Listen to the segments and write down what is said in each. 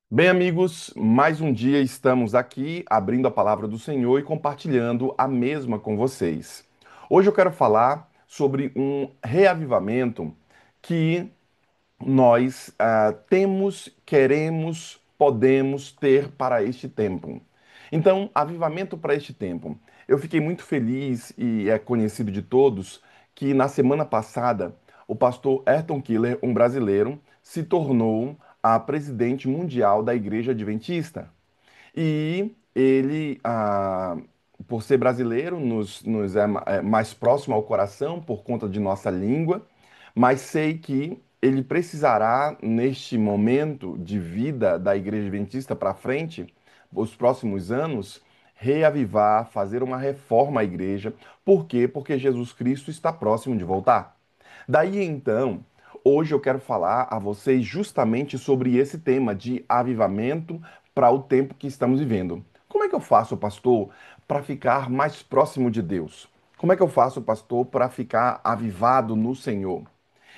Bem, amigos, mais um dia estamos aqui abrindo a palavra do Senhor e compartilhando a mesma com vocês. Hoje eu quero falar sobre um reavivamento que nós temos, queremos, podemos ter para este tempo. Então, avivamento para este tempo. Eu fiquei muito feliz e é conhecido de todos que na semana passada o pastor Ayrton Killer, um brasileiro, se tornou a presidente mundial da Igreja Adventista. E ele, por ser brasileiro, nos é mais próximo ao coração por conta de nossa língua, mas sei que ele precisará, neste momento de vida da Igreja Adventista para frente, os próximos anos, reavivar, fazer uma reforma à igreja. Por quê? Porque Jesus Cristo está próximo de voltar. Daí então, hoje eu quero falar a vocês justamente sobre esse tema de avivamento para o tempo que estamos vivendo. Como é que eu faço, pastor, para ficar mais próximo de Deus? Como é que eu faço, pastor, para ficar avivado no Senhor?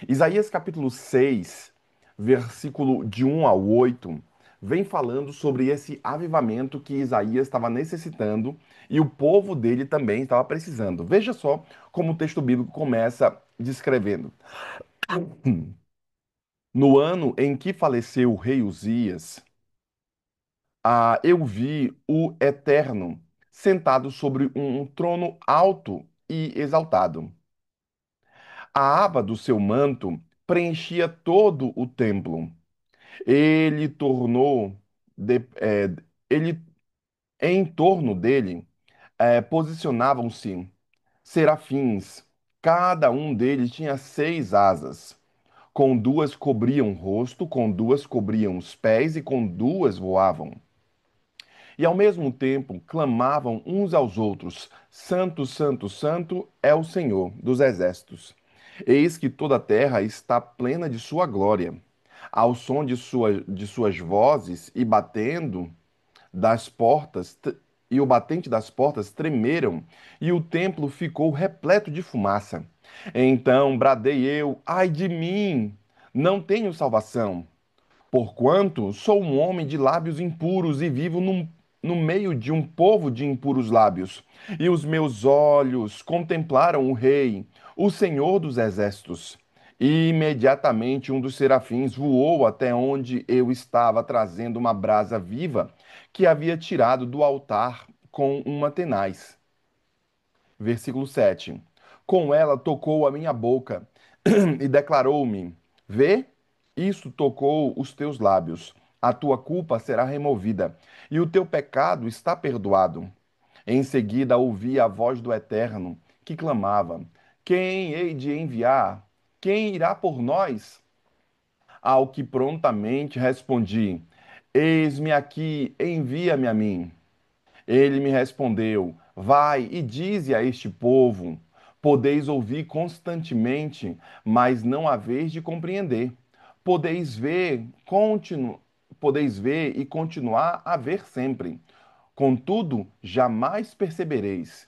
Isaías capítulo 6, versículo de 1 ao 8, vem falando sobre esse avivamento que Isaías estava necessitando e o povo dele também estava precisando. Veja só como o texto bíblico começa descrevendo. No ano em que faleceu o rei Uzias, eu vi o Eterno sentado sobre um trono alto e exaltado. A aba do seu manto preenchia todo o templo. Ele tornou, ele em torno dele posicionavam-se serafins. Cada um deles tinha 6 asas. Com duas cobriam o rosto, com duas cobriam os pés e com duas voavam. E ao mesmo tempo clamavam uns aos outros: Santo, Santo, Santo é o Senhor dos exércitos. Eis que toda a terra está plena de sua glória. Ao som de suas vozes e batendo das portas, e o batente das portas tremeram, e o templo ficou repleto de fumaça. Então bradei eu: ai de mim, não tenho salvação. Porquanto sou um homem de lábios impuros e vivo no meio de um povo de impuros lábios. E os meus olhos contemplaram o Rei, o Senhor dos Exércitos. E imediatamente um dos serafins voou até onde eu estava, trazendo uma brasa viva que havia tirado do altar com uma tenaz. Versículo 7. Com ela tocou a minha boca e declarou-me: Vê, isso tocou os teus lábios. A tua culpa será removida e o teu pecado está perdoado. Em seguida ouvi a voz do Eterno que clamava: Quem hei de enviar? Quem irá por nós? Ao que prontamente respondi: Eis-me aqui, envia-me a mim. Ele me respondeu: Vai e dize a este povo: Podeis ouvir constantemente, mas não haveis de compreender. Podeis ver, podeis ver e continuar a ver sempre. Contudo, jamais percebereis.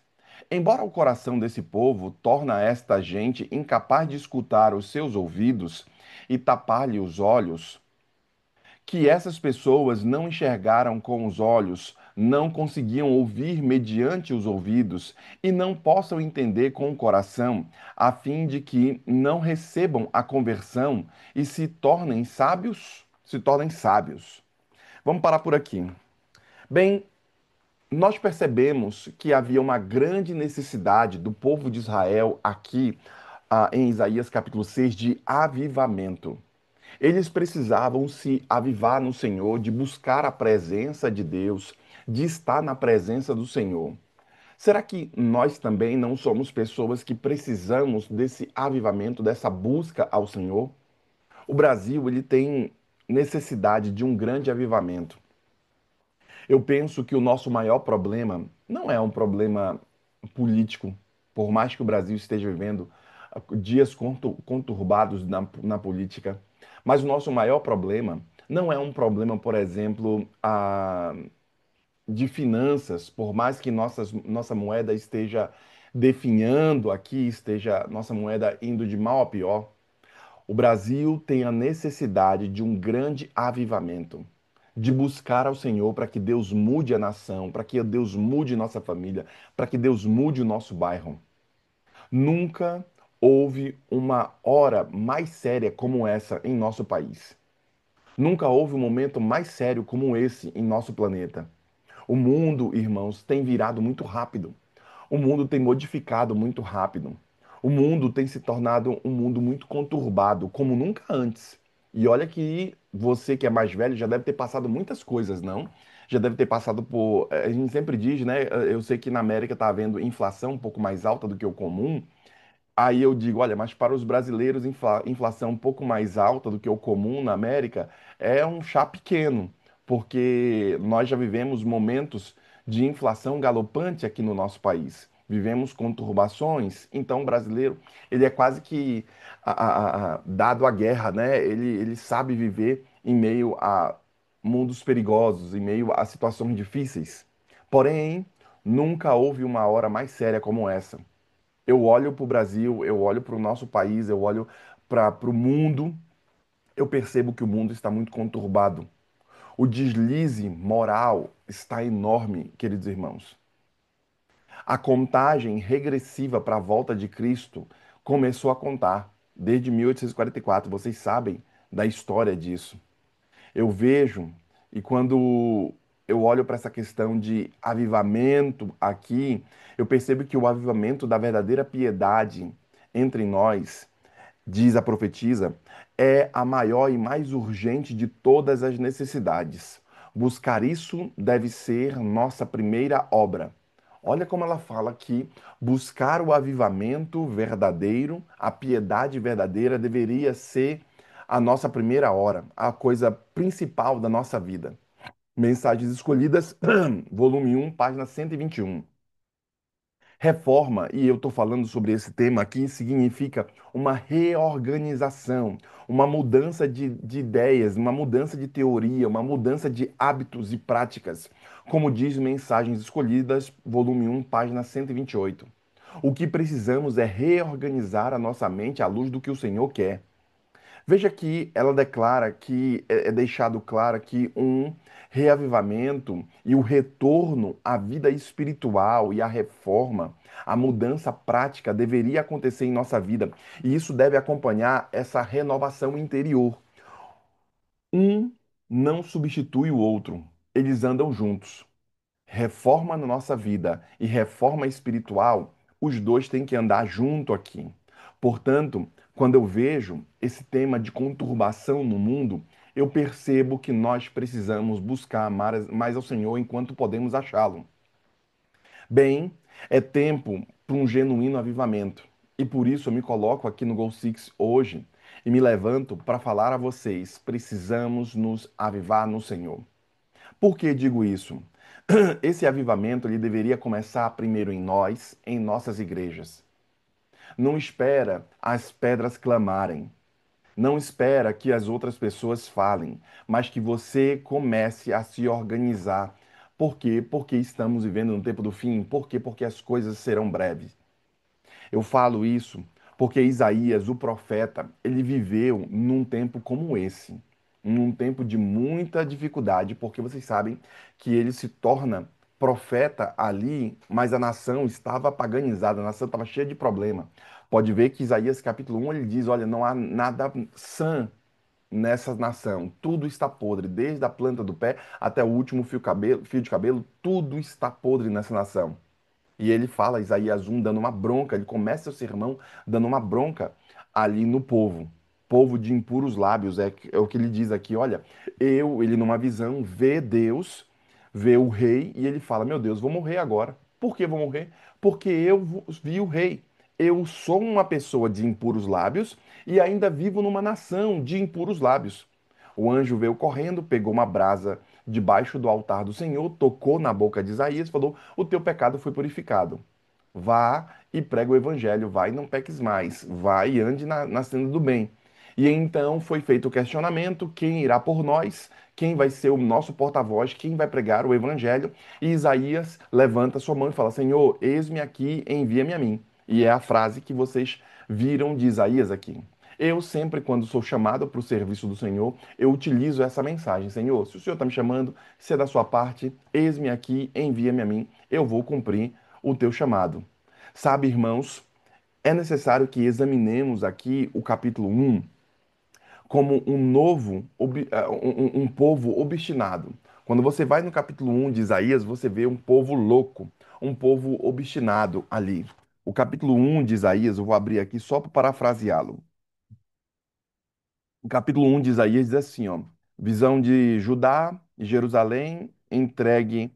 Embora o coração desse povo torna esta gente incapaz de escutar os seus ouvidos e tapar-lhe os olhos, que essas pessoas não enxergaram com os olhos, não conseguiam ouvir mediante os ouvidos e não possam entender com o coração, a fim de que não recebam a conversão e se tornem sábios. Vamos parar por aqui. Bem, nós percebemos que havia uma grande necessidade do povo de Israel aqui, em Isaías capítulo 6, de avivamento. Eles precisavam se avivar no Senhor, de buscar a presença de Deus, de estar na presença do Senhor. Será que nós também não somos pessoas que precisamos desse avivamento, dessa busca ao Senhor? O Brasil, ele tem necessidade de um grande avivamento. Eu penso que o nosso maior problema não é um problema político, por mais que o Brasil esteja vivendo dias conturbados na política, mas o nosso maior problema não é um problema, por exemplo, de finanças, por mais que nossa moeda esteja definhando aqui, esteja nossa moeda indo de mal a pior. O Brasil tem a necessidade de um grande avivamento. de buscar ao Senhor para que Deus mude a nação, para que Deus mude nossa família, para que Deus mude o nosso bairro. Nunca houve uma hora mais séria como essa em nosso país. Nunca houve um momento mais sério como esse em nosso planeta. O mundo, irmãos, tem virado muito rápido. O mundo tem modificado muito rápido. O mundo tem se tornado um mundo muito conturbado, como nunca antes. E olha que você que é mais velho já deve ter passado muitas coisas, não? Já deve ter passado por. A gente sempre diz, né? Eu sei que na América está havendo inflação um pouco mais alta do que o comum. Aí eu digo, olha, mas para os brasileiros, inflação um pouco mais alta do que o comum na América é um chá pequeno, porque nós já vivemos momentos de inflação galopante aqui no nosso país. Vivemos conturbações, então o brasileiro, ele é quase que dado à guerra, né? Ele sabe viver em meio a mundos perigosos, em meio a situações difíceis. Porém, nunca houve uma hora mais séria como essa. Eu olho para o Brasil, eu olho para o nosso país, eu olho para o mundo, eu percebo que o mundo está muito conturbado. O deslize moral está enorme, queridos irmãos. A contagem regressiva para a volta de Cristo começou a contar desde 1844. Vocês sabem da história disso. Eu vejo, e quando eu olho para essa questão de avivamento aqui, eu percebo que o avivamento da verdadeira piedade entre nós, diz a profetisa, é a maior e mais urgente de todas as necessidades. Buscar isso deve ser nossa primeira obra. Olha como ela fala que buscar o avivamento verdadeiro, a piedade verdadeira, deveria ser a nossa primeira hora, a coisa principal da nossa vida. Mensagens Escolhidas, volume 1, página 121. Reforma, e eu estou falando sobre esse tema aqui, significa uma reorganização, uma mudança de ideias, uma mudança de teoria, uma mudança de hábitos e práticas, como diz Mensagens Escolhidas, volume 1, página 128. O que precisamos é reorganizar a nossa mente à luz do que o Senhor quer. Veja que ela declara que é deixado claro que um reavivamento e o retorno à vida espiritual e à reforma, a mudança prática deveria acontecer em nossa vida. E isso deve acompanhar essa renovação interior. Um não substitui o outro, eles andam juntos. Reforma na nossa vida e reforma espiritual, os dois têm que andar junto aqui. Portanto, quando eu vejo esse tema de conturbação no mundo, eu percebo que nós precisamos buscar mais ao Senhor enquanto podemos achá-lo. Bem, é tempo para um genuíno avivamento. E por isso eu me coloco aqui no Goal Six hoje e me levanto para falar a vocês: precisamos nos avivar no Senhor. Por que digo isso? Esse avivamento ele deveria começar primeiro em nós, em nossas igrejas. Não espera as pedras clamarem. Não espera que as outras pessoas falem, mas que você comece a se organizar. Por quê? Porque estamos vivendo no tempo do fim. Por quê? Porque as coisas serão breves. Eu falo isso porque Isaías, o profeta, ele viveu num tempo como esse, num tempo de muita dificuldade, porque vocês sabem que ele se torna profeta ali, mas a nação estava paganizada, a nação estava cheia de problema. Pode ver que Isaías capítulo 1 ele diz, olha, não há nada sã nessa nação, tudo está podre, desde a planta do pé até o último fio de cabelo, tudo está podre nessa nação. E ele fala, Isaías 1, dando uma bronca, ele começa o sermão dando uma bronca ali no povo. Povo de impuros lábios, é o que ele diz aqui, olha, ele numa visão vê Deus, vê o rei, e ele fala, meu Deus, vou morrer agora. Por que vou morrer? Porque eu vi o rei. Eu sou uma pessoa de impuros lábios e ainda vivo numa nação de impuros lábios. O anjo veio correndo, pegou uma brasa debaixo do altar do Senhor, tocou na boca de Isaías e falou: o teu pecado foi purificado. Vá e prega o evangelho, vai e não peques mais, vai e ande na senda do bem. E então foi feito o questionamento: quem irá por nós? Quem vai ser o nosso porta-voz? Quem vai pregar o evangelho? E Isaías levanta sua mão e fala: Senhor, eis-me aqui, envia-me a mim. E é a frase que vocês viram de Isaías aqui. Eu sempre, quando sou chamado para o serviço do Senhor, eu utilizo essa mensagem: Senhor, se o Senhor está me chamando, se é da sua parte, eis-me aqui, envia-me a mim, eu vou cumprir o teu chamado. Sabe, irmãos, é necessário que examinemos aqui o capítulo 1 como um um povo obstinado. Quando você vai no capítulo 1 de Isaías, você vê um povo louco, um povo obstinado ali. O capítulo 1 de Isaías, eu vou abrir aqui só para parafraseá-lo. O capítulo 1 de Isaías diz assim, ó: visão de Judá e Jerusalém entregue,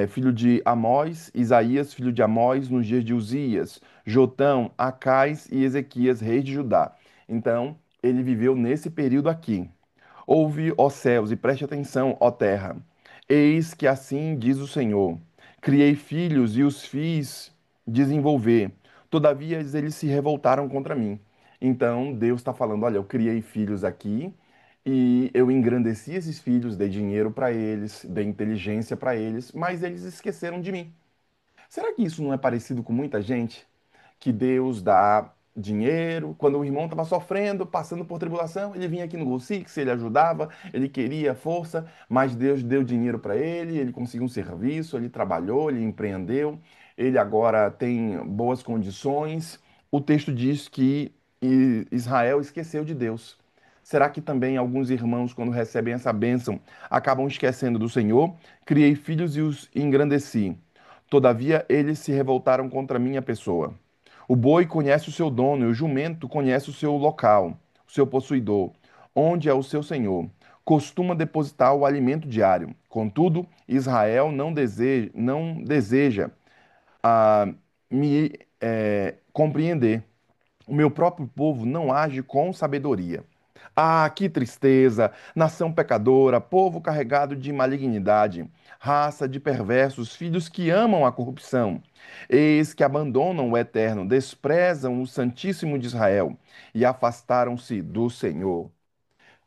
filho de Amós, Isaías, filho de Amós, nos dias de Uzias, Jotão, Acais e Ezequias, reis de Judá. Então, ele viveu nesse período aqui. Ouve, ó céus, e preste atenção, ó terra. Eis que assim diz o Senhor: criei filhos e os fiz desenvolver. Todavia eles se revoltaram contra mim. Então Deus está falando: olha, eu criei filhos aqui e eu engrandeci esses filhos, dei dinheiro para eles, dei inteligência para eles, mas eles esqueceram de mim. Será que isso não é parecido com muita gente? Que Deus dá dinheiro. Quando o irmão estava sofrendo, passando por tribulação, ele vinha aqui no Golsix, ele ajudava, ele queria força, mas Deus deu dinheiro para ele, ele conseguiu um serviço, ele trabalhou, ele empreendeu, ele agora tem boas condições. O texto diz que Israel esqueceu de Deus. Será que também alguns irmãos, quando recebem essa bênção, acabam esquecendo do Senhor? Criei filhos e os engrandeci. Todavia, eles se revoltaram contra minha pessoa. O boi conhece o seu dono e o jumento conhece o seu local, o seu possuidor, onde é o seu senhor. Costuma depositar o alimento diário. Contudo, Israel não deseja me compreender. O meu próprio povo não age com sabedoria. Ah, que tristeza! Nação pecadora, povo carregado de malignidade, raça de perversos, filhos que amam a corrupção. Eis que abandonam o Eterno, desprezam o Santíssimo de Israel e afastaram-se do Senhor.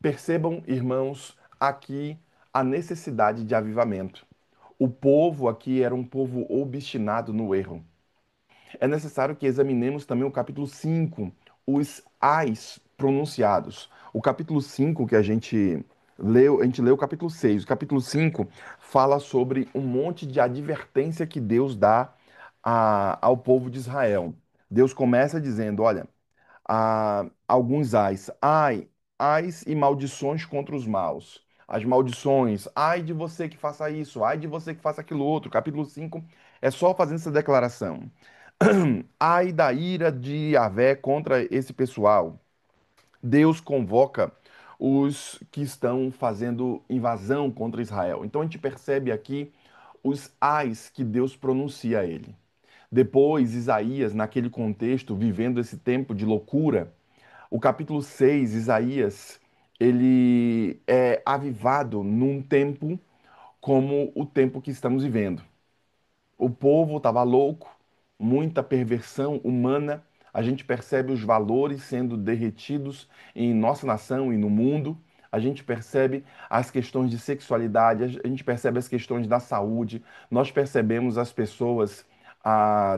Percebam, irmãos, aqui a necessidade de avivamento. O povo aqui era um povo obstinado no erro. É necessário que examinemos também o capítulo 5, os ais pronunciados. O capítulo 5 que a gente leu o capítulo 6. O capítulo 5 fala sobre um monte de advertência que Deus dá ao povo de Israel. Deus começa dizendo: olha, alguns ais, ais e maldições contra os maus. As maldições, ai de você que faça isso, ai de você que faça aquilo outro. Capítulo 5 é só fazendo essa declaração. Ai da ira de Yahvé contra esse pessoal. Deus convoca os que estão fazendo invasão contra Israel. Então a gente percebe aqui os ais que Deus pronuncia a ele. Depois, Isaías, naquele contexto, vivendo esse tempo de loucura, o capítulo 6, Isaías, ele é avivado num tempo como o tempo que estamos vivendo. O povo estava louco, muita perversão humana. A gente percebe os valores sendo derretidos em nossa nação e no mundo. A gente percebe as questões de sexualidade, a gente percebe as questões da saúde. Nós percebemos as pessoas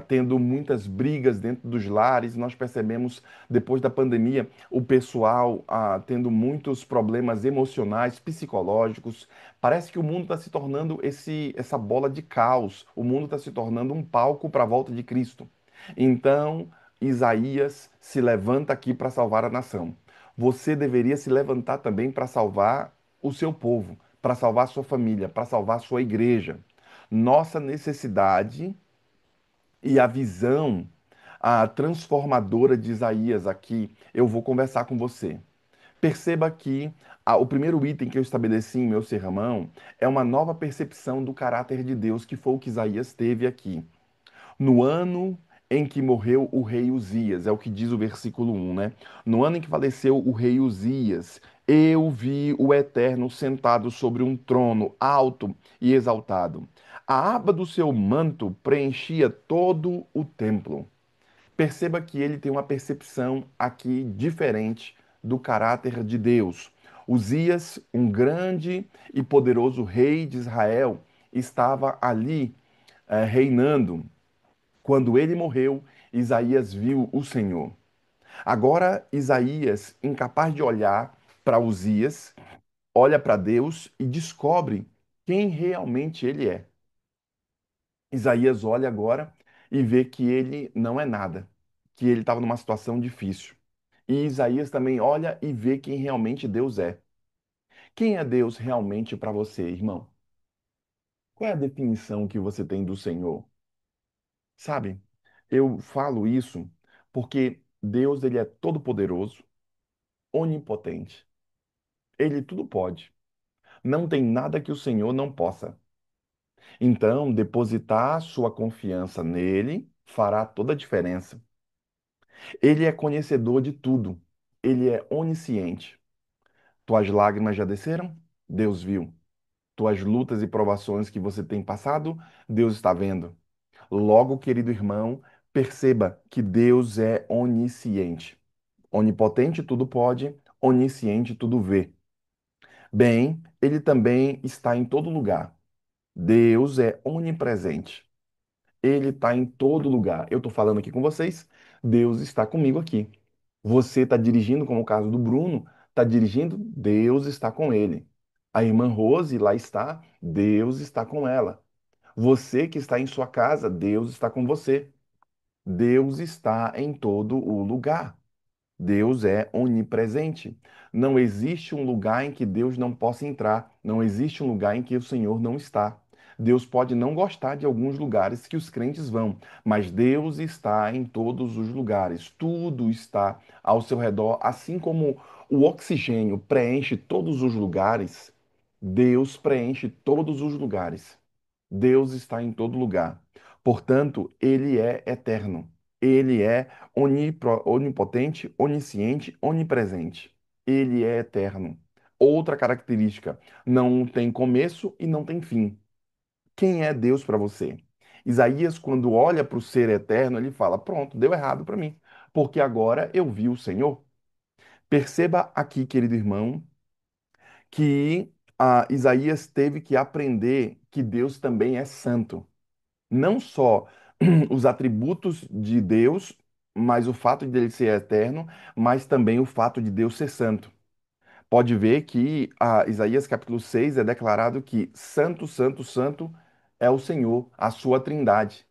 tendo muitas brigas dentro dos lares. Nós percebemos, depois da pandemia, o pessoal tendo muitos problemas emocionais, psicológicos. Parece que o mundo está se tornando essa bola de caos. O mundo está se tornando um palco para a volta de Cristo. Então, Isaías se levanta aqui para salvar a nação. Você deveria se levantar também para salvar o seu povo, para salvar a sua família, para salvar a sua igreja. Nossa necessidade e a visão transformadora de Isaías aqui, eu vou conversar com você. Perceba que o primeiro item que eu estabeleci em meu sermão é uma nova percepção do caráter de Deus, que foi o que Isaías teve aqui. No ano em que morreu o rei Uzias, é o que diz o versículo 1, né? No ano em que faleceu o rei Uzias, eu vi o Eterno sentado sobre um trono alto e exaltado. A aba do seu manto preenchia todo o templo. Perceba que ele tem uma percepção aqui diferente do caráter de Deus. Uzias, um grande e poderoso rei de Israel, estava ali reinando. Quando ele morreu, Isaías viu o Senhor. Agora, Isaías, incapaz de olhar para Uzias, olha para Deus e descobre quem realmente ele é. Isaías olha agora e vê que ele não é nada, que ele estava numa situação difícil. E Isaías também olha e vê quem realmente Deus é. Quem é Deus realmente para você, irmão? Qual é a definição que você tem do Senhor? Sabe? Eu falo isso porque Deus, ele é todo poderoso, onipotente. Ele tudo pode. Não tem nada que o Senhor não possa. Então, depositar sua confiança nele fará toda a diferença. Ele é conhecedor de tudo. Ele é onisciente. Tuas lágrimas já desceram? Deus viu. Tuas lutas e provações que você tem passado? Deus está vendo. Logo, querido irmão, perceba que Deus é onisciente. Onipotente tudo pode, onisciente tudo vê. Bem, ele também está em todo lugar. Deus é onipresente. Ele está em todo lugar. Eu estou falando aqui com vocês, Deus está comigo aqui. Você está dirigindo, como o caso do Bruno, está dirigindo, Deus está com ele. A irmã Rose lá está, Deus está com ela. Você que está em sua casa, Deus está com você. Deus está em todo o lugar. Deus é onipresente. Não existe um lugar em que Deus não possa entrar. Não existe um lugar em que o Senhor não está. Deus pode não gostar de alguns lugares que os crentes vão, mas Deus está em todos os lugares. Tudo está ao seu redor, assim como o oxigênio preenche todos os lugares, Deus preenche todos os lugares. Deus está em todo lugar. Portanto, ele é eterno. Ele é onipotente, onisciente, onipresente. Ele é eterno. Outra característica, não tem começo e não tem fim. Quem é Deus para você? Isaías, quando olha para o ser eterno, ele fala: Pronto, deu errado para mim, porque agora eu vi o Senhor. Perceba aqui, querido irmão, que Isaías teve que aprender que Deus também é santo. Não só os atributos de Deus, mas o fato de ele ser eterno, mas também o fato de Deus ser santo. Pode ver que Isaías capítulo 6 é declarado que santo, santo, santo é o Senhor, a sua trindade.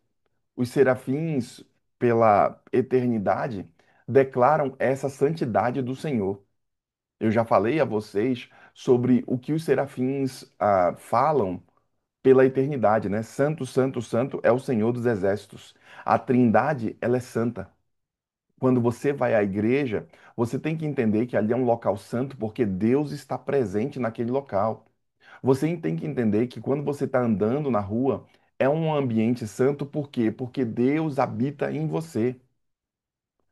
Os serafins, pela eternidade, declaram essa santidade do Senhor. Eu já falei a vocês sobre o que os serafins falam pela eternidade, né? Santo, santo, santo é o Senhor dos exércitos. A Trindade, ela é santa. Quando você vai à igreja, você tem que entender que ali é um local santo porque Deus está presente naquele local. Você tem que entender que quando você está andando na rua, é um ambiente santo, por quê? Porque Deus habita em você.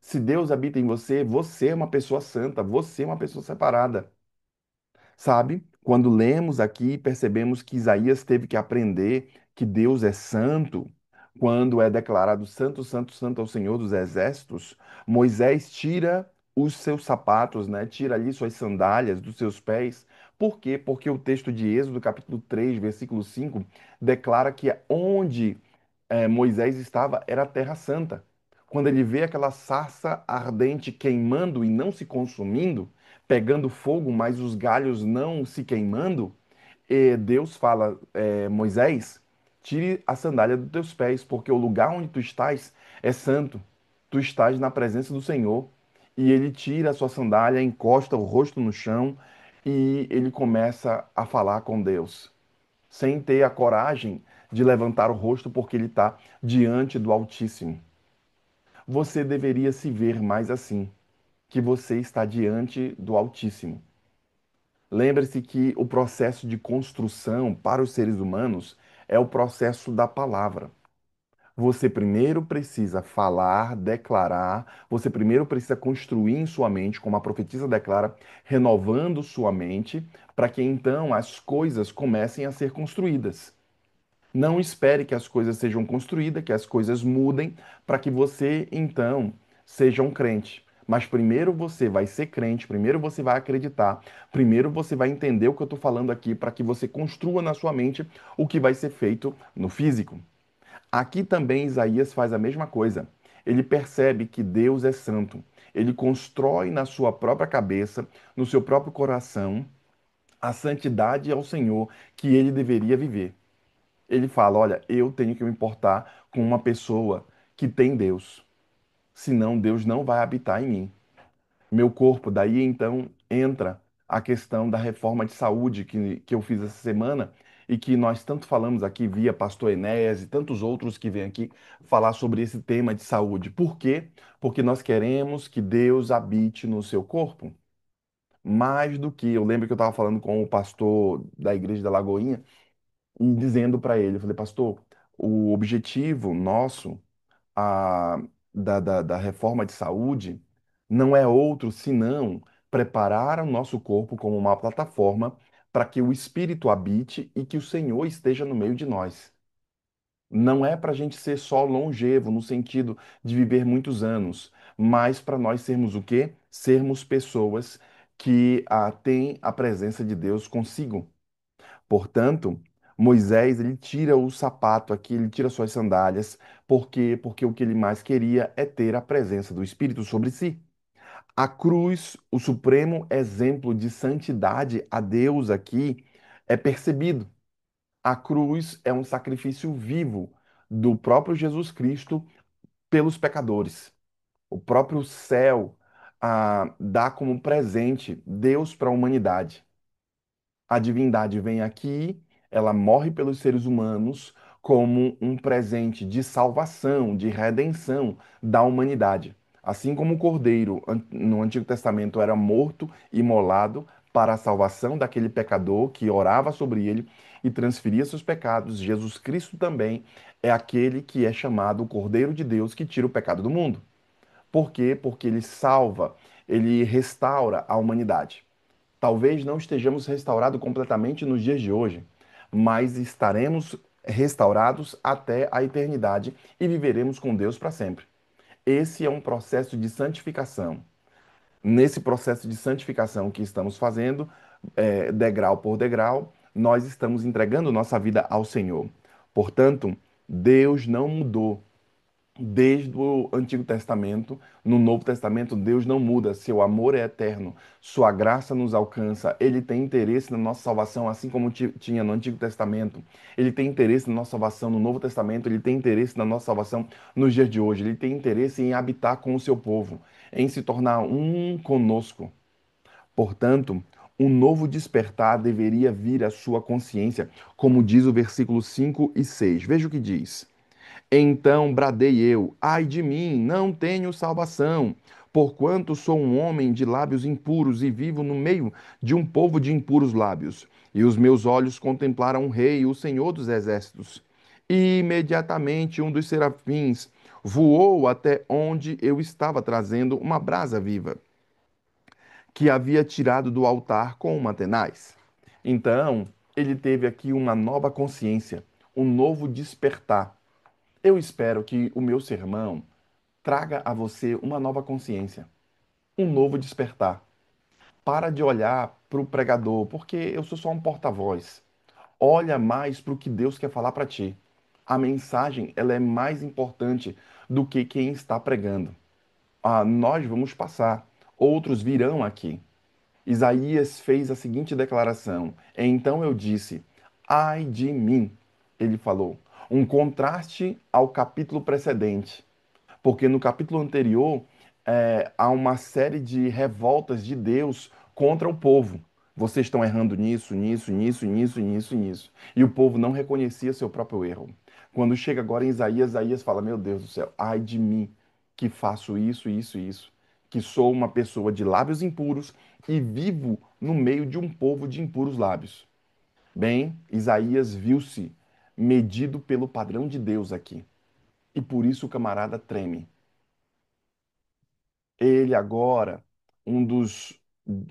Se Deus habita em você, você é uma pessoa santa, você é uma pessoa separada. Sabe? Quando lemos aqui, percebemos que Isaías teve que aprender que Deus é santo. Quando é declarado santo, santo, santo ao Senhor dos Exércitos, Moisés tira os seus sapatos, né? Tira ali suas sandálias dos seus pés. Por quê? Porque o texto de Êxodo, capítulo 3, versículo 5, declara que onde Moisés estava era a Terra Santa. Quando ele vê aquela sarça ardente queimando e não se consumindo, pegando fogo, mas os galhos não se queimando, Deus fala, Moisés, tire a sandália dos teus pés, porque o lugar onde tu estás é santo. Tu estás na presença do Senhor. E ele tira a sua sandália, encosta o rosto no chão e ele começa a falar com Deus sem ter a coragem de levantar o rosto porque ele está diante do Altíssimo. Você deveria se ver mais assim, que você está diante do Altíssimo. Lembre-se que o processo de construção para os seres humanos é o processo da palavra. Você primeiro precisa falar, declarar, você primeiro precisa construir em sua mente, como a profetisa declara, renovando sua mente, para que então as coisas comecem a ser construídas. Não espere que as coisas sejam construídas, que as coisas mudem, para que você, então, seja um crente. Mas primeiro você vai ser crente, primeiro você vai acreditar, primeiro você vai entender o que eu estou falando aqui, para que você construa na sua mente o que vai ser feito no físico. Aqui também Isaías faz a mesma coisa. Ele percebe que Deus é santo. Ele constrói na sua própria cabeça, no seu próprio coração, a santidade ao Senhor que ele deveria viver. Ele fala: olha, eu tenho que me importar com uma pessoa que tem Deus, senão Deus não vai habitar em mim. Meu corpo, daí então entra a questão da reforma de saúde que eu fiz essa semana e que nós tanto falamos aqui via Pastor Enéas e tantos outros que vêm aqui falar sobre esse tema de saúde. Por quê? Porque nós queremos que Deus habite no seu corpo. Mais do que, eu lembro que eu estava falando com o pastor da igreja da Lagoinha e dizendo para ele, eu falei, pastor, o objetivo nosso a, da reforma de saúde não é outro senão preparar o nosso corpo como uma plataforma para que o Espírito habite e que o Senhor esteja no meio de nós. Não é para a gente ser só longevo, no sentido de viver muitos anos, mas para nós sermos o quê? Sermos pessoas que têm a presença de Deus consigo. Portanto, Moisés, ele tira o sapato aqui, ele tira suas sandálias, porque o que ele mais queria é ter a presença do Espírito sobre si. A cruz, o supremo exemplo de santidade a Deus aqui, é percebido. A cruz é um sacrifício vivo do próprio Jesus Cristo pelos pecadores. O próprio céu dá como presente Deus para a humanidade. A divindade vem aqui, ela morre pelos seres humanos como um presente de salvação, de redenção da humanidade. Assim como o cordeiro no Antigo Testamento era morto, imolado para a salvação daquele pecador que orava sobre ele e transferia seus pecados, Jesus Cristo também é aquele que é chamado o Cordeiro de Deus que tira o pecado do mundo. Por quê? Porque ele salva, ele restaura a humanidade. Talvez não estejamos restaurados completamente nos dias de hoje, mas estaremos restaurados até a eternidade e viveremos com Deus para sempre. Esse é um processo de santificação. Nesse processo de santificação que estamos fazendo, degrau por degrau, nós estamos entregando nossa vida ao Senhor. Portanto, Deus não mudou. Desde o Antigo Testamento, no Novo Testamento, Deus não muda, seu amor é eterno, sua graça nos alcança, ele tem interesse na nossa salvação, assim como tinha no Antigo Testamento, ele tem interesse na nossa salvação no Novo Testamento, ele tem interesse na nossa salvação nos dias de hoje, ele tem interesse em habitar com o seu povo, em se tornar um conosco. Portanto, um novo despertar deveria vir à sua consciência, como diz o versículo 5 e 6. Veja o que diz. Então bradei eu: ai de mim, não tenho salvação, porquanto sou um homem de lábios impuros e vivo no meio de um povo de impuros lábios. E os meus olhos contemplaram o Rei, o Senhor dos Exércitos. E imediatamente um dos serafins voou até onde eu estava trazendo uma brasa viva, que havia tirado do altar com uma tenaz. Então ele teve aqui uma nova consciência, um novo despertar. Eu espero que o meu sermão traga a você uma nova consciência, um novo despertar. Para de olhar para o pregador, porque eu sou só um porta-voz. Olha mais para o que Deus quer falar para ti. A mensagem, ela é mais importante do que quem está pregando. Nós vamos passar, outros virão aqui. Isaías fez a seguinte declaração: então eu disse, ai de mim, ele falou, um contraste ao capítulo precedente. Porque no capítulo anterior há uma série de revoltas de Deus contra o povo. Vocês estão errando nisso, nisso, nisso, nisso, nisso, nisso. E o povo não reconhecia seu próprio erro. Quando chega agora em Isaías, Isaías fala: Meu Deus do céu, ai de mim, que faço isso, isso, isso. Que sou uma pessoa de lábios impuros e vivo no meio de um povo de impuros lábios. Bem, Isaías viu-se medido pelo padrão de Deus aqui. E por isso o camarada treme. Ele agora, um dos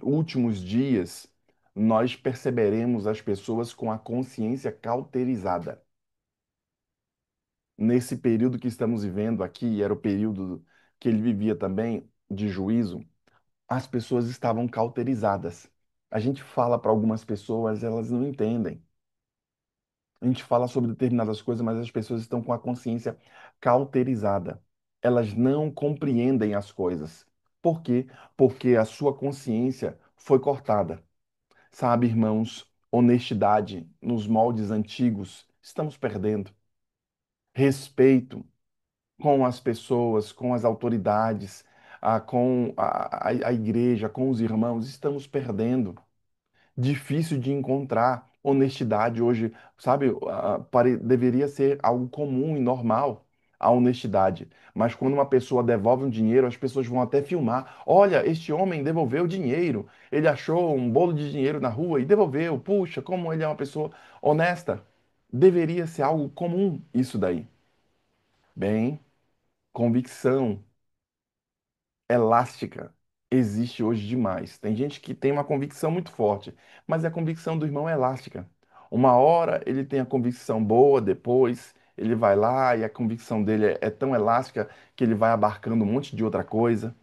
últimos dias, nós perceberemos as pessoas com a consciência cauterizada. Nesse período que estamos vivendo aqui, era o período que ele vivia também de juízo, as pessoas estavam cauterizadas. A gente fala para algumas pessoas, elas não entendem. A gente fala sobre determinadas coisas, mas as pessoas estão com a consciência cauterizada. Elas não compreendem as coisas. Por quê? Porque a sua consciência foi cortada. Sabe, irmãos, honestidade nos moldes antigos, estamos perdendo. Respeito com as pessoas, com as autoridades, com a igreja, com os irmãos, estamos perdendo. Difícil de encontrar honestidade hoje, sabe? Deveria ser algo comum e normal a honestidade. Mas quando uma pessoa devolve um dinheiro, as pessoas vão até filmar. Olha, este homem devolveu o dinheiro. Ele achou um bolo de dinheiro na rua e devolveu. Puxa, como ele é uma pessoa honesta. Deveria ser algo comum isso daí. Bem, convicção elástica existe hoje demais. Tem gente que tem uma convicção muito forte, mas a convicção do irmão é elástica. Uma hora ele tem a convicção boa, depois ele vai lá e a convicção dele é tão elástica que ele vai abarcando um monte de outra coisa.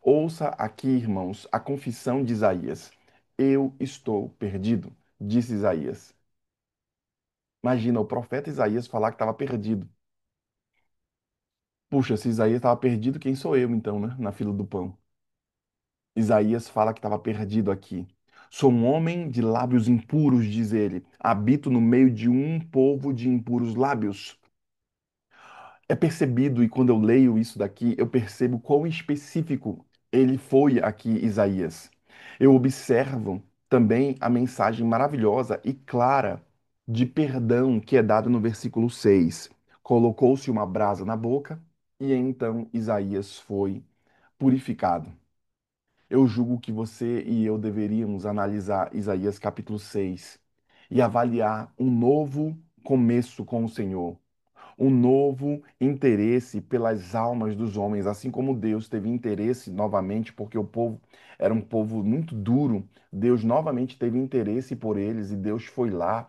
Ouça aqui, irmãos, a confissão de Isaías. Eu estou perdido, disse Isaías. Imagina o profeta Isaías falar que estava perdido. Puxa, se Isaías estava perdido, quem sou eu então, né? Na fila do pão. Isaías fala que estava perdido aqui. Sou um homem de lábios impuros, diz ele. Habito no meio de um povo de impuros lábios. É percebido, e quando eu leio isso daqui, eu percebo quão específico ele foi aqui, Isaías. Eu observo também a mensagem maravilhosa e clara de perdão que é dada no versículo 6. Colocou-se uma brasa na boca, e então Isaías foi purificado. Eu julgo que você e eu deveríamos analisar Isaías capítulo 6 e avaliar um novo começo com o Senhor, um novo interesse pelas almas dos homens, assim como Deus teve interesse novamente, porque o povo era um povo muito duro, Deus novamente teve interesse por eles e Deus foi lá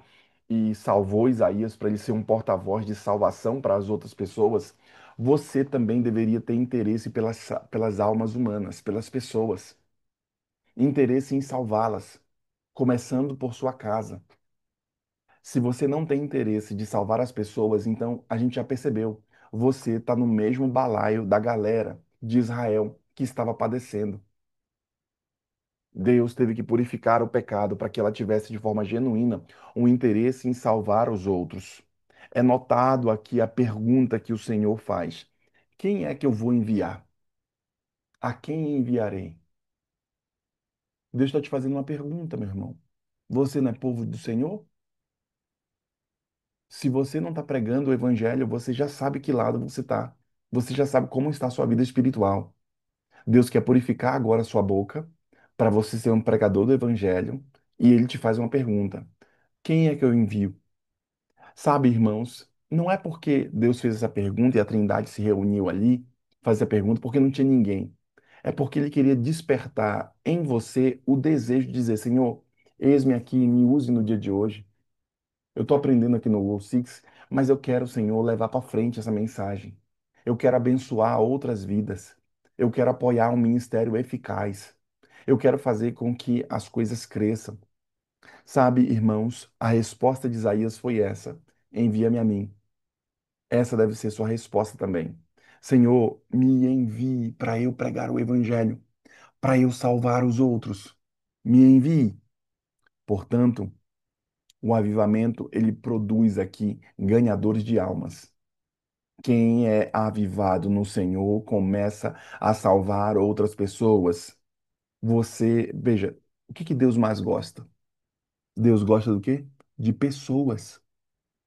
e salvou Isaías para ele ser um porta-voz de salvação para as outras pessoas. Você também deveria ter interesse pelas almas humanas, pelas pessoas, interesse em salvá-las, começando por sua casa. Se você não tem interesse de salvar as pessoas, então a gente já percebeu, você está no mesmo balaio da galera de Israel que estava padecendo. Deus teve que purificar o pecado para que ela tivesse de forma genuína um interesse em salvar os outros. É notado aqui a pergunta que o Senhor faz: quem é que eu vou enviar? A quem enviarei? Deus está te fazendo uma pergunta, meu irmão. Você não é povo do Senhor? Se você não está pregando o evangelho, você já sabe que lado você está. Você já sabe como está a sua vida espiritual. Deus quer purificar agora a sua boca para você ser um pregador do evangelho e ele te faz uma pergunta: quem é que eu envio? Sabe, irmãos, não é porque Deus fez essa pergunta e a Trindade se reuniu ali, faz essa pergunta porque não tinha ninguém. É porque ele queria despertar em você o desejo de dizer: Senhor, eis-me aqui, me use no dia de hoje. Eu estou aprendendo aqui no World Six, mas eu quero, Senhor, levar para frente essa mensagem. Eu quero abençoar outras vidas. Eu quero apoiar um ministério eficaz. Eu quero fazer com que as coisas cresçam. Sabe, irmãos, a resposta de Isaías foi essa: envia-me a mim. Essa deve ser sua resposta também. Senhor, me envie para eu pregar o evangelho, para eu salvar os outros. Me envie. Portanto, o avivamento, ele produz aqui ganhadores de almas. Quem é avivado no Senhor começa a salvar outras pessoas. Você, veja, o que que Deus mais gosta? Deus gosta do quê? De pessoas.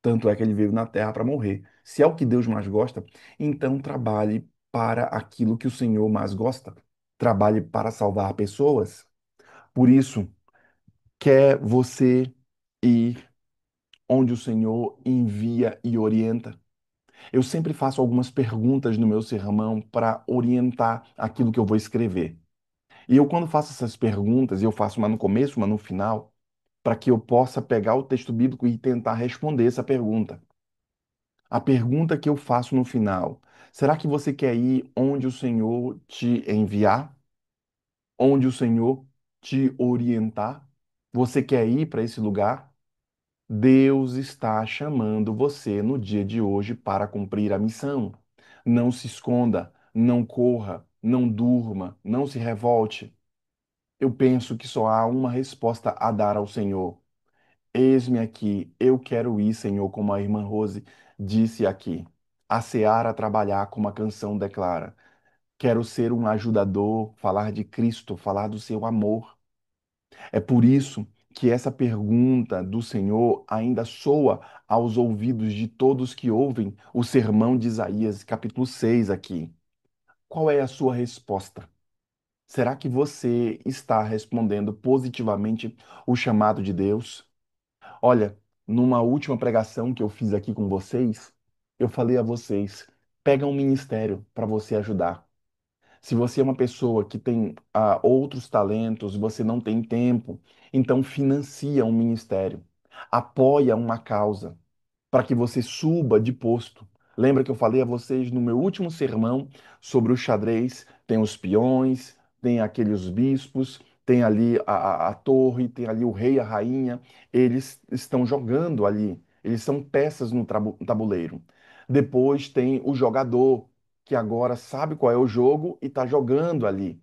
Tanto é que ele veio na terra para morrer. Se é o que Deus mais gosta, então trabalhe para aquilo que o Senhor mais gosta. Trabalhe para salvar pessoas. Por isso, quer você ir onde o Senhor envia e orienta. Eu sempre faço algumas perguntas no meu sermão para orientar aquilo que eu vou escrever. E eu, quando faço essas perguntas, eu faço uma no começo, uma no final, para que eu possa pegar o texto bíblico e tentar responder essa pergunta. A pergunta que eu faço no final: será que você quer ir onde o Senhor te enviar? Onde o Senhor te orientar? Você quer ir para esse lugar? Deus está chamando você no dia de hoje para cumprir a missão. Não se esconda, não corra, não durma, não se revolte. Eu penso que só há uma resposta a dar ao Senhor. Eis-me aqui, eu quero ir, Senhor, como a irmã Rose disse aqui. A seara trabalhar, como a canção declara. Quero ser um ajudador, falar de Cristo, falar do seu amor. É por isso que essa pergunta do Senhor ainda soa aos ouvidos de todos que ouvem o sermão de Isaías, capítulo 6 aqui. Qual é a sua resposta? Será que você está respondendo positivamente o chamado de Deus? Olha, numa última pregação que eu fiz aqui com vocês, eu falei a vocês: pega um ministério para você ajudar. Se você é uma pessoa que tem outros talentos, você não tem tempo, então financia um ministério, apoia uma causa para que você suba de posto. Lembra que eu falei a vocês no meu último sermão sobre o xadrez? Tem os peões, tem aqueles bispos, tem ali a torre, tem ali o rei e a rainha. Eles estão jogando ali, eles são peças no tabuleiro. Depois tem o jogador, que agora sabe qual é o jogo e está jogando ali.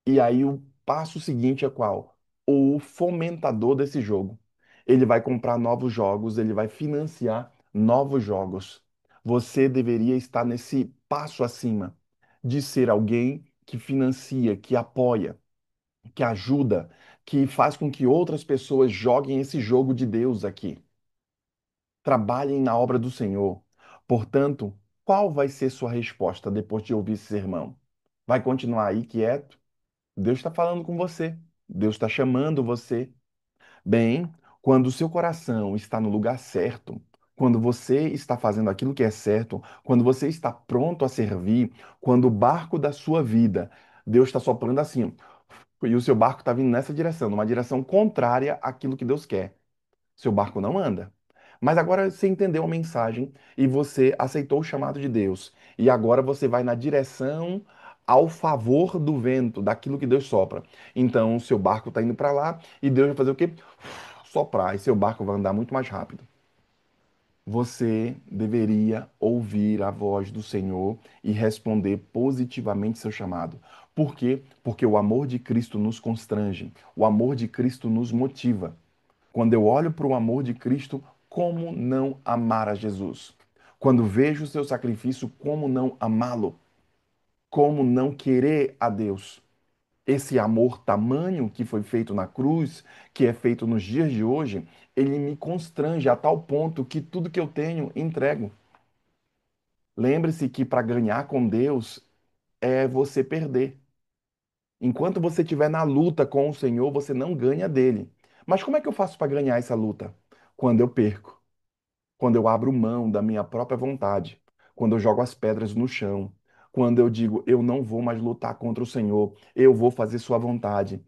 E aí o passo seguinte é qual? O fomentador desse jogo. Ele vai comprar novos jogos, ele vai financiar novos jogos. Você deveria estar nesse passo acima de ser alguém que financia, que apoia, que ajuda, que faz com que outras pessoas joguem esse jogo de Deus aqui. Trabalhem na obra do Senhor. Portanto, qual vai ser sua resposta depois de ouvir esse sermão? Vai continuar aí quieto? Deus está falando com você. Deus está chamando você. Bem, quando o seu coração está no lugar certo, quando você está fazendo aquilo que é certo, quando você está pronto a servir, quando o barco da sua vida, Deus está soprando assim, e o seu barco está vindo nessa direção, numa direção contrária àquilo que Deus quer. Seu barco não anda. Mas agora você entendeu a mensagem e você aceitou o chamado de Deus. E agora você vai na direção ao favor do vento, daquilo que Deus sopra. Então, seu barco está indo para lá e Deus vai fazer o quê? Soprar, e seu barco vai andar muito mais rápido. Você deveria ouvir a voz do Senhor e responder positivamente seu chamado. Por quê? Porque o amor de Cristo nos constrange, o amor de Cristo nos motiva. Quando eu olho para o amor de Cristo, como não amar a Jesus? Quando vejo o seu sacrifício, como não amá-lo? Como não querer a Deus? Esse amor tamanho que foi feito na cruz, que é feito nos dias de hoje, ele me constrange a tal ponto que tudo que eu tenho entrego. Lembre-se que para ganhar com Deus é você perder. Enquanto você estiver na luta com o Senhor, você não ganha dele. Mas como é que eu faço para ganhar essa luta? Quando eu perco. Quando eu abro mão da minha própria vontade, quando eu jogo as pedras no chão, quando eu digo, eu não vou mais lutar contra o Senhor, eu vou fazer sua vontade,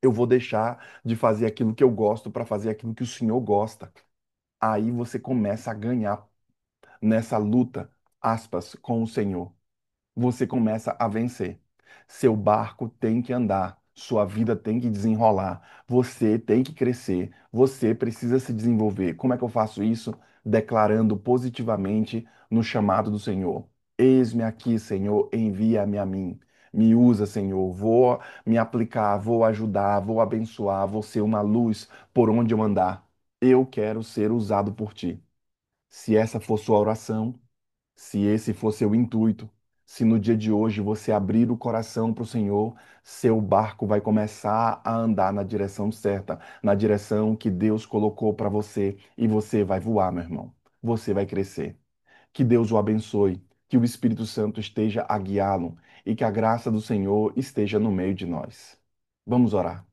eu vou deixar de fazer aquilo que eu gosto para fazer aquilo que o Senhor gosta. Aí você começa a ganhar nessa luta, aspas, com o Senhor. Você começa a vencer. Seu barco tem que andar, sua vida tem que desenrolar, você tem que crescer, você precisa se desenvolver. Como é que eu faço isso? Declarando positivamente no chamado do Senhor. Eis-me aqui, Senhor, envia-me a mim. Me usa, Senhor. Vou me aplicar, vou ajudar, vou abençoar, vou ser uma luz por onde eu andar. Eu quero ser usado por ti. Se essa for sua oração, se esse for seu intuito, se no dia de hoje você abrir o coração para o Senhor, seu barco vai começar a andar na direção certa, na direção que Deus colocou para você, e você vai voar, meu irmão. Você vai crescer. Que Deus o abençoe, que o Espírito Santo esteja a guiá-lo e que a graça do Senhor esteja no meio de nós. Vamos orar.